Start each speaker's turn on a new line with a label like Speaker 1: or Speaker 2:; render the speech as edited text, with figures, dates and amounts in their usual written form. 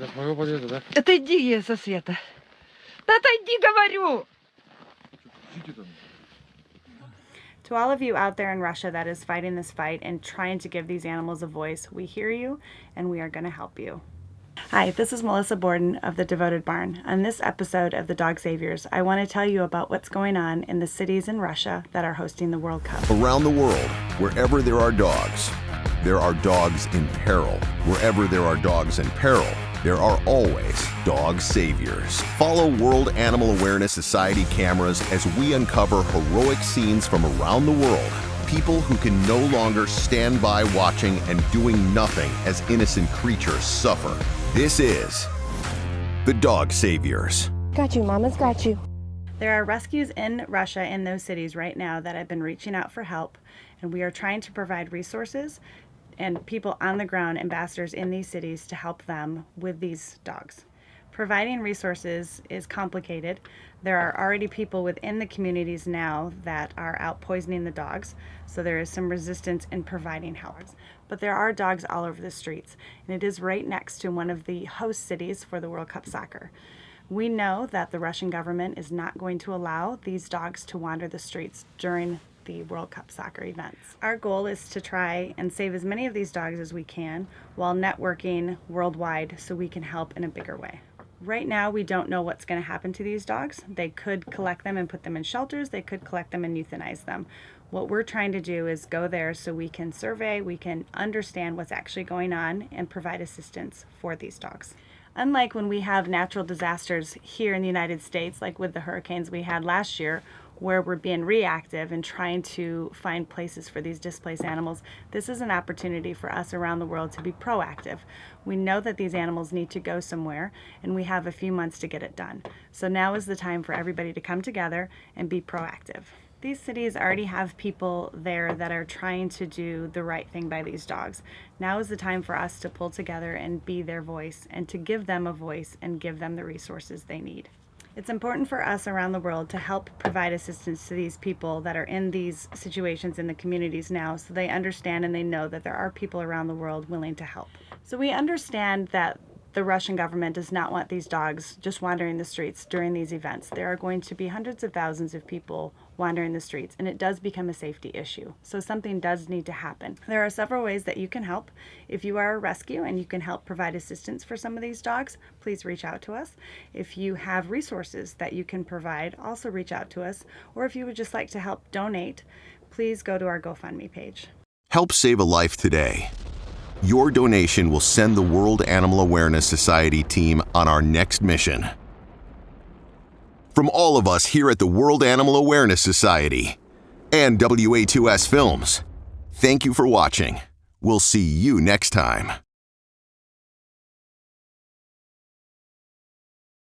Speaker 1: Это с моего подъезда, да?
Speaker 2: Отойди ей со света. Да отойди, говорю!
Speaker 3: To all of you out there in Russia that is fighting this fight and trying to give these animals a voice, we hear you and we are going to help you. Hi, this is Melissa Borden of the Devoted Barn. On this episode of the Dog Saviors, I want to tell you about what's going on in the cities in Russia that are hosting the World Cup.
Speaker 4: Around the world, wherever there are dogs in peril. Wherever there are dogs in peril, there are always dog saviors. Follow World Animal Awareness Society cameras as we uncover heroic scenes from around the world. People who can no longer stand by watching and doing nothing as innocent creatures suffer. This is the Dog Saviors.
Speaker 5: Got you, Mama's got you.
Speaker 3: There are rescues in Russia in those cities right now that have been reaching out for help, and we are trying to provide resources and people on the ground, ambassadors in these cities, to help them with these dogs. Providing resources is complicated. There are already people within the communities now that are out poisoning the dogs, so there is some resistance in providing help. But there are dogs all over the streets, and it is right next to one of the host cities for the World Cup soccer. We know that the Russian government is not going to allow these dogs to wander the streets during the World Cup soccer events. Our goal is to try and save as many of these dogs as we can while networking worldwide so we can help in a bigger way. Right now, we don't know what's going to happen to these dogs. They could collect them and put them in shelters. They could collect them and euthanize them. What we're trying to do is go there so we can survey, we can understand what's actually going on and provide assistance for these dogs. Unlike when we have natural disasters here in the United States, like with the hurricanes we had last year, where we're being reactive and trying to find places for these displaced animals, this is an opportunity for us around the world to be proactive. We know that these animals need to go somewhere, and we have a few months to get it done. So now is the time for everybody to come together and be proactive. These cities already have people there that are trying to do the right thing by these dogs. Now is the time for us to pull together and be their voice, and to give them a voice and give them the resources they need. It's important for us around the world to help provide assistance to these people that are in these situations in the communities now, so they understand and they know that there are people around the world willing to help. So we understand that the Russian government does not want these dogs just wandering the streets during these events. There are going to be hundreds of thousands of people wandering the streets, and it does become a safety issue. So something does need to happen. There are several ways that you can help. If you are a rescue and you can help provide assistance for some of these dogs, please reach out to us. If you have resources that you can provide, also reach out to us. Or if you would just like to help donate, please go to our GoFundMe page.
Speaker 4: Help save a life today. Your donation will send the World Animal Awareness Society team on our next mission. From all of us here at the World Animal Awareness Society and WA2S Films, thank you for watching. We'll see you next time.